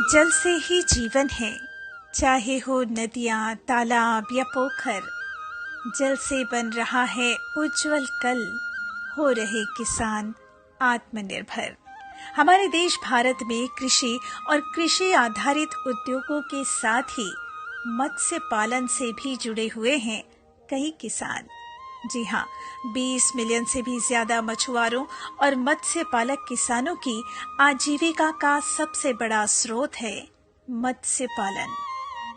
जल से ही जीवन है, चाहे हो नदियाँ, तालाब या पोखर। जल से बन रहा है उज्जवल कल, हो रहे किसान आत्मनिर्भर। हमारे देश भारत में कृषि और कृषि आधारित उद्योगों के साथ ही मत्स्य पालन से भी जुड़े हुए हैं कई किसान। जी हाँ, 20 मिलियन से भी ज्यादा मछुआरों और मत्स्य पालक किसानों की आजीविका का सबसे बड़ा स्रोत है मत्स्य पालन।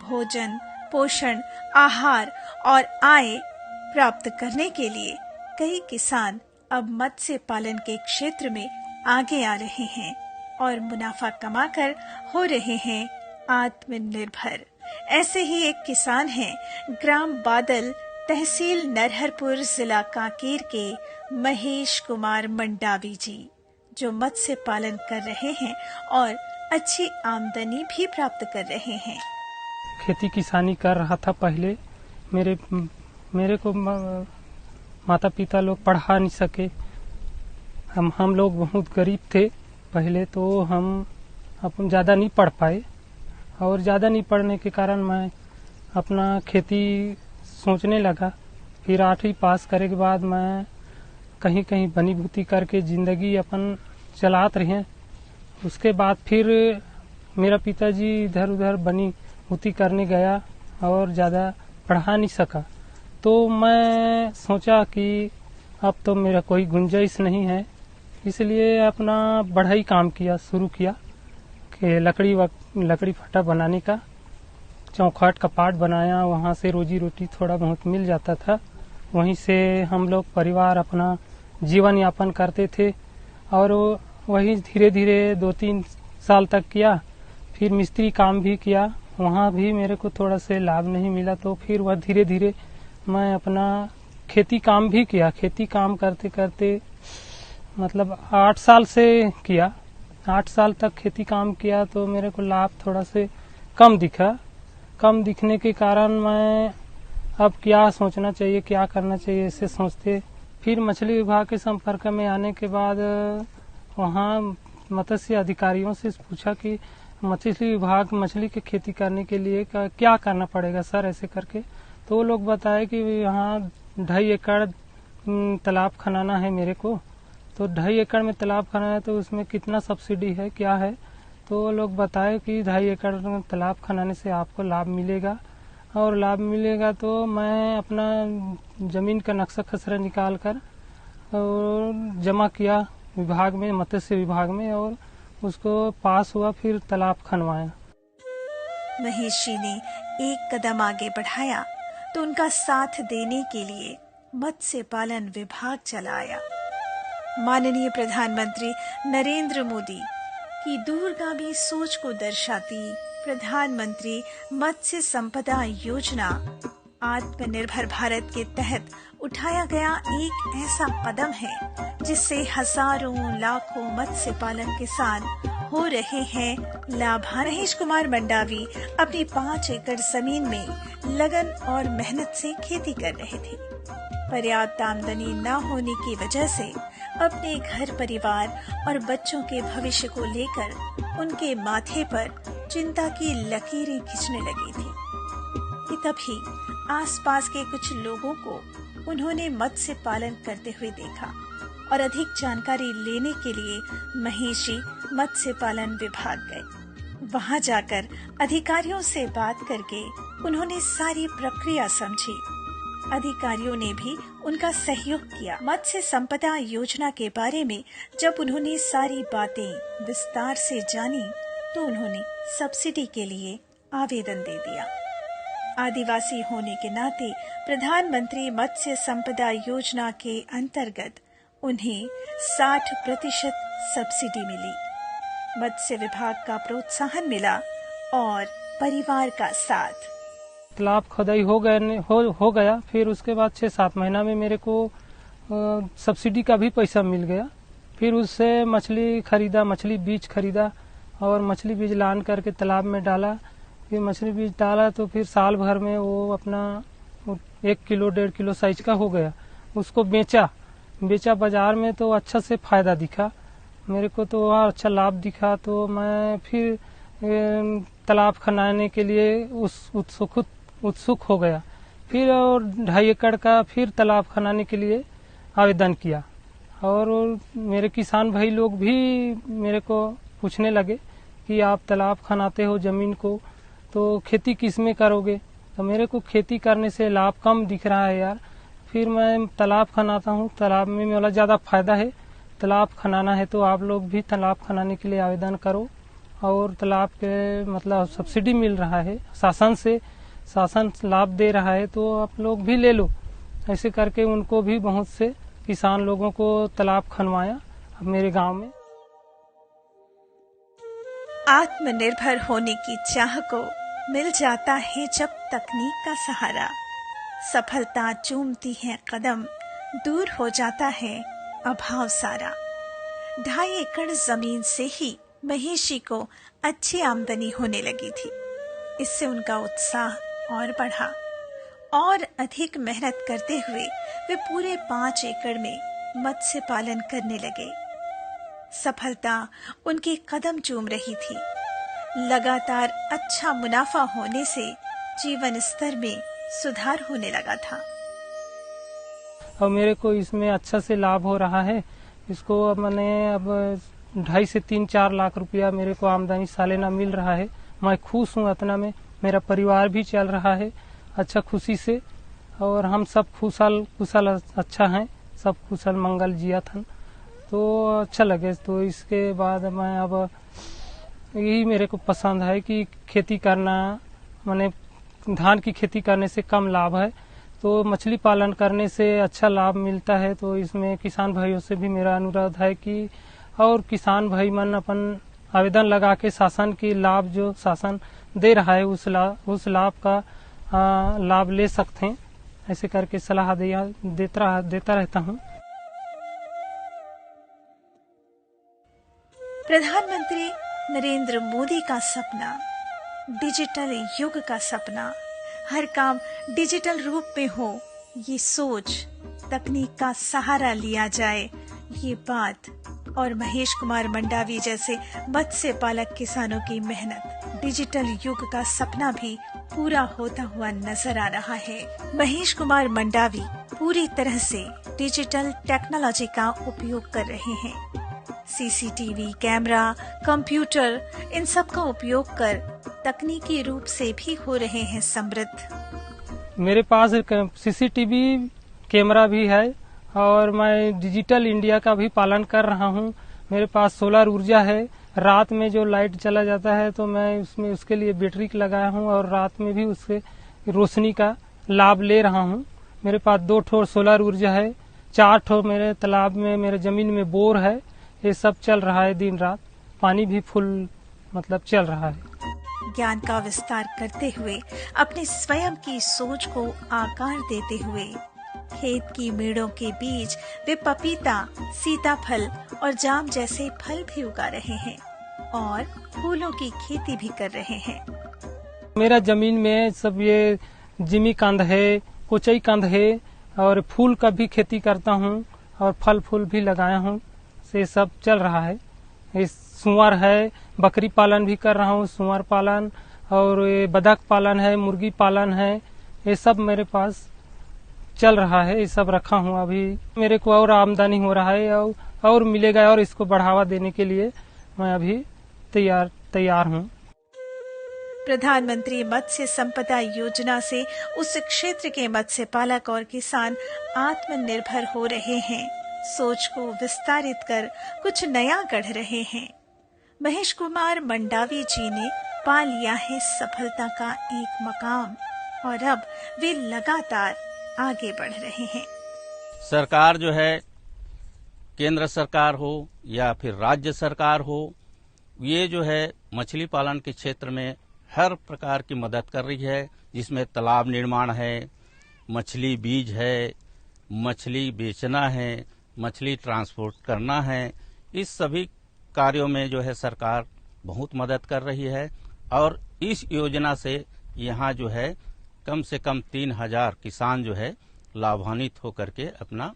भोजन, पोषण, आहार और आय प्राप्त करने के लिए कई किसान अब मत्स्य पालन के क्षेत्र में आगे आ रहे हैं और मुनाफा कमाकर हो रहे हैं आत्मनिर्भर। ऐसे ही एक किसान हैं ग्राम बादल, तहसील नरहरपुर, जिला कांकेर के महेश कुमार मंडावी जी, जो मत्स्य पालन कर रहे हैं और अच्छी आमदनी भी प्राप्त कर रहे हैं। खेती किसानी कर रहा था पहले। मेरे को माता पिता लोग पढ़ा नहीं सके। हम लोग बहुत गरीब थे पहले, तो हम अपन ज़्यादा नहीं पढ़ पाए और ज़्यादा नहीं पढ़ने के कारण मैं अपना खेती सोचने लगा। फिर 8वीं पास करे के बाद मैं कहीं कहीं बनी भूती करके ज़िंदगी अपन चलात रहे। उसके बाद फिर मेरा पिताजी इधर उधर बनी भूती करने गया और ज़्यादा पढ़ा नहीं सका। तो मैं सोचा कि अब तो मेरा कोई गुंजाइश नहीं है, इसलिए अपना बढ़ई काम शुरू किया कि लकड़ी फटा बनाने का। चौखट कपाट बनाया, वहाँ से रोजी रोटी थोड़ा बहुत मिल जाता था। वहीं से हम लोग परिवार अपना जीवन यापन करते थे और वही धीरे धीरे 2-3 साल तक किया। फिर मिस्त्री काम भी किया, वहाँ भी मेरे को थोड़ा से लाभ नहीं मिला, तो फिर वह धीरे धीरे मैं अपना खेती काम भी किया। खेती काम करते करते मतलब 8 साल से किया। 8 साल तक खेती काम किया तो मेरे को लाभ थोड़ा से कम दिखा। कम दिखने के कारण मैं अब क्या सोचना चाहिए, क्या करना चाहिए, इसे सोचते फिर मछली विभाग के संपर्क में आने के बाद वहाँ मत्स्य अधिकारियों से पूछा कि मछली विभाग मछली की खेती करने के लिए क्या करना पड़ेगा सर, ऐसे करके। तो वो लोग बताए कि यहाँ 2.5 एकड़ तालाब खनाना है मेरे को। तो 2.5 एकड़ में तालाब खनाना है तो उसमें कितना सब्सिडी है, क्या है। तो वो लोग बताए कि 2.5 एकड़ तालाब खनाने से आपको लाभ मिलेगा, और लाभ मिलेगा तो मैं अपना ज़मीन का नक्शा खसरा निकाल कर और जमा किया विभाग में, मत्स्य विभाग में, और उसको पास हुआ। फिर तालाब खनवाया। महेश जी ने एक कदम आगे बढ़ाया तो उनका साथ देने के लिए मत्स्य पालन विभाग चला आया। माननीय प्रधानमंत्री नरेंद्र मोदी की दूरगामी सोच को दर्शाती प्रधानमंत्री मत्स्य संपदा योजना आत्मनिर्भर भारत के तहत उठाया गया एक ऐसा कदम है जिससे हजारों लाखों मत्स्य पालन किसान हो रहे हैं लाभान्वित। महेश कुमार मंडावी अपनी 5 एकड़ जमीन में लगन और मेहनत से खेती कर रहे थे। पर्याप्त आमदनी न होने की वजह से अपने घर परिवार और बच्चों के भविष्य को लेकर उनके माथे पर चिंता की लकीरें खिंचने लगी थी कि तभी आसपास के कुछ लोगों को उन्होंने मत्स्य पालन करते हुए देखा और अधिक जानकारी लेने के लिए महेश जी मत्स्य पालन विभाग गए। वहां जाकर अधिकारियों से बात करके उन्होंने सारी प्रक्रिया समझी। अधिकारियों ने भी उनका सहयोग किया। मत्स्य संपदा योजना के बारे में जब उन्होंने सारी बातें विस्तार से जानी तो उन्होंने सब्सिडी के लिए आवेदन दे दिया। आदिवासी होने के नाते प्रधानमंत्री मत्स्य संपदा योजना के अंतर्गत उन्हें 60% सब्सिडी मिली। मत्स्य विभाग का प्रोत्साहन मिला और परिवार का साथ। तालाब खुदाई हो गया। फिर उसके बाद 6-7 महीना में मेरे को सब्सिडी का भी पैसा मिल गया। फिर उससे मछली खरीदा, मछली बीज खरीदा और मछली बीज लान करके तालाब में डाला। फिर मछली बीज डाला तो फिर साल भर में वो अपना 1 किलो 1.5 किलो साइज का हो गया। उसको बेचा बाजार में, तो अच्छा से फायदा दिखा मेरे को, तो वहाँ अच्छा लाभ दिखा। तो मैं फिर तालाब खनाने के लिए उत्सुक हो गया। फिर और 2.5 एकड़ का फिर तालाब खनाने के लिए आवेदन किया। और मेरे किसान भाई लोग भी मेरे को पूछने लगे कि आप तालाब खनाते हो जमीन को, तो खेती किस में करोगे? तो मेरे को खेती करने से लाभ कम दिख रहा है यार। फिर मैं तालाब खनाता हूँ, तालाब में मेरा ज़्यादा फायदा है। तालाब खनाना है तो आप लोग भी तालाब खनाने के लिए आवेदन करो। और तालाब के मतलब सब्सिडी मिल रहा है शासन लाभ दे रहा है, तो आप लोग भी ले लो। ऐसे करके उनको भी बहुत से किसान लोगों को तालाब खनवाया अब मेरे गांव में। आत्मनिर्भर होने की चाह को मिल जाता है जब तकनीक का सहारा। सफलता चूमती है कदम, दूर हो जाता है अभाव सारा। 2.5 एकड़ जमीन से ही महेशी को अच्छी आमदनी होने लगी थी। इससे उनका उत्साह और बढ़ा और अधिक मेहनत करते हुए वे पूरे 5 एकड़ में मत्स्य पालन करने लगे। सफलता उनके कदम चूम रही थी। लगातार अच्छा मुनाफा होने से जीवन स्तर में सुधार होने लगा था। और मेरे को इसमें अच्छा से लाभ हो रहा है। इसको अब मैंने 2.5 से 3-4 लाख रुपया मेरे को आमदनी सालाना मिल रहा है। मैं खुश हूँ इतना में, मेरा परिवार भी चल रहा है अच्छा खुशी से। और हम सब कुशल अच्छा हैं, सब कुशल मंगल जियात हन, तो अच्छा लगे। तो इसके बाद मैं अब यही मेरे को पसंद है कि खेती करना, माने धान की खेती करने से कम लाभ है, तो मछली पालन करने से अच्छा लाभ मिलता है। तो इसमें किसान भाइयों से भी मेरा अनुरोध है कि और किसान भाई मन अपन आवेदन लगा के शासन की लाभ जो शासन दे रहा है उस लाभ का लाभ ले सकते हैं। ऐसे करके सलाह देता रहता हूँ। प्रधानमंत्री नरेंद्र मोदी का सपना, डिजिटल युग का सपना, हर काम डिजिटल रूप में हो, ये सोच, तकनीक का सहारा लिया जाए, ये बात और महेश कुमार मंडावी जैसे मत्स्य पालक किसानों की मेहनत, डिजिटल युग का सपना भी पूरा होता हुआ नजर आ रहा है। महेश कुमार मंडावी पूरी तरह से डिजिटल टेक्नोलॉजी का उपयोग कर रहे हैं। सीसीटीवी कैमरा, कंप्यूटर, इन सब का उपयोग कर तकनीकी रूप से भी हो रहे हैं समृद्ध। मेरे पास सीसीटीवी कैमरा भी है और मैं डिजिटल इंडिया का भी पालन कर रहा हूँ। मेरे पास सोलर ऊर्जा है। रात में जो लाइट चला जाता है तो मैं उसके लिए बैटरी लगाया हूँ और रात में भी उससे रोशनी का लाभ ले रहा हूँ। मेरे पास 2 ठो सोलर ऊर्जा है, 4 ठो मेरे तालाब में, मेरे जमीन में बोर है। ये सब चल रहा है दिन रात, पानी भी फुल मतलब चल रहा है। ज्ञान का विस्तार करते हुए, अपने स्वयं की सोच को आकार देते हुए, खेत की मेड़ों के बीच वे पपीता, सीताफल और जाम जैसे फल भी उगा रहे हैं और फूलों की खेती भी कर रहे हैं। मेरा जमीन में सब ये जिमी कंद है, कोचई कंद है और फूल का भी खेती करता हूँ और फल फूल भी लगाया हूँ। से सब चल रहा है। इस सुअर है, बकरी पालन भी कर रहा हूँ, सुअर पालन और बतख पालन है, मुर्गी पालन है, ये सब मेरे पास चल रहा है। ये सब रखा हूँ। अभी मेरे को और आमदनी हो रहा है और मिलेगा और इसको बढ़ावा देने के लिए मैं अभी तैयार हूँ। प्रधानमंत्री मत्स्य संपदा योजना से उस क्षेत्र के मत्स्य पालक और किसान आत्मनिर्भर हो रहे हैं, सोच को विस्तारित कर कुछ नया गढ़ रहे हैं। महेश कुमार मंडावी जी ने पा लिया है सफलता का एक मकाम और अब वे लगातार आगे बढ़ रहे हैं। सरकार जो है, केंद्र सरकार हो या फिर राज्य सरकार हो, ये जो है मछली पालन के क्षेत्र में हर प्रकार की मदद कर रही है, जिसमें तालाब निर्माण है, मछली बीज है, मछली बेचना है, मछली ट्रांसपोर्ट करना है। इस सभी कार्यों में जो है सरकार बहुत मदद कर रही है और इस योजना से यहाँ जो है कम से कम 3000 किसान जो है लाभान्वित होकर के अपना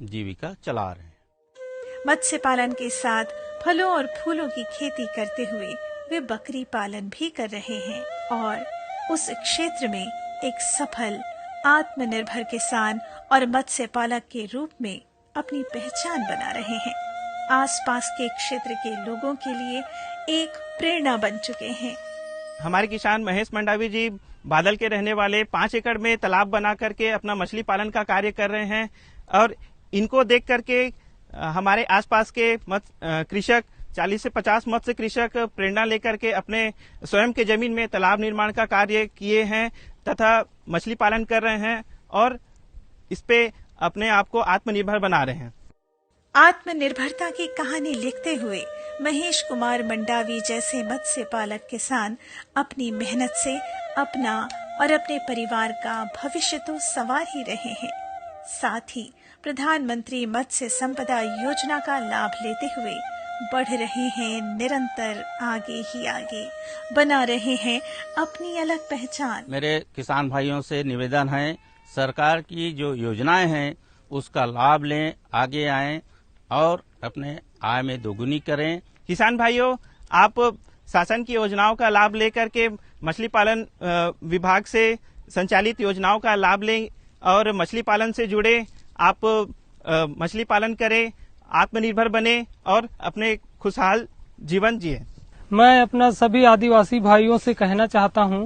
जीविका चला रहे हैं। मत्स्य पालन के साथ फलों और फूलों की खेती करते हुए वे बकरी पालन भी कर रहे हैं और उस क्षेत्र में एक सफल आत्मनिर्भर किसान और मत्स्य पालक के रूप में अपनी पहचान बना रहे हैं। आसपास के क्षेत्र के लोगों के लिए एक प्रेरणा बन चुके हैं। हमारे किसान महेश मंडावी जी बादल के रहने वाले 5 एकड़ में तालाब बना करके अपना मछली पालन का कार्य कर रहे हैं और इनको देख करके हमारे आसपास के कृषक 40 से 50 मत्स्य कृषक प्रेरणा लेकर के अपने स्वयं के जमीन में तालाब निर्माण का कार्य किए हैं तथा मछली पालन कर रहे हैं और इस पे अपने आप को आत्मनिर्भर बना रहे हैं। आत्मनिर्भरता की कहानी लिखते हुए महेश कुमार मंडावी जैसे मत्स्य पालक किसान अपनी मेहनत से अपना और अपने परिवार का भविष्य तो संवार ही रहे हैं, साथ ही प्रधानमंत्री मत्स्य संपदा योजना का लाभ लेते हुए बढ़ रहे हैं निरंतर आगे ही आगे, बना रहे हैं अपनी अलग पहचान। मेरे किसान भाइयों से निवेदन है, सरकार की जो योजनाएं हैं उसका लाभ लें, आगे आएं और अपने आय में दोगुनी करें। किसान भाइयों, आप शासन की योजनाओं का लाभ लेकर के मछली पालन विभाग से संचालित योजनाओं का लाभ लें और मछली पालन से जुड़े आप मछली पालन करें, आत्मनिर्भर बने और अपने खुशहाल जीवन जिए। मैं अपना सभी आदिवासी भाइयों से कहना चाहता हूं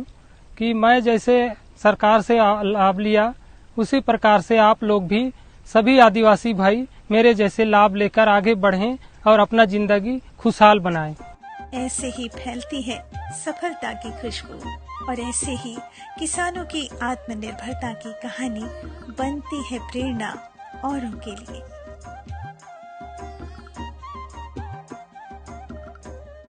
कि मैं जैसे सरकार से लाभ लिया उसी प्रकार से आप लोग भी सभी आदिवासी भाई मेरे जैसे लाभ लेकर आगे बढ़ें और अपना जिंदगी खुशहाल बनाएं। ऐसे ही फैलती है सफलता की खुशबू और ऐसे ही किसानों की आत्मनिर्भरता की कहानी बनती है प्रेरणा औरों के लिए।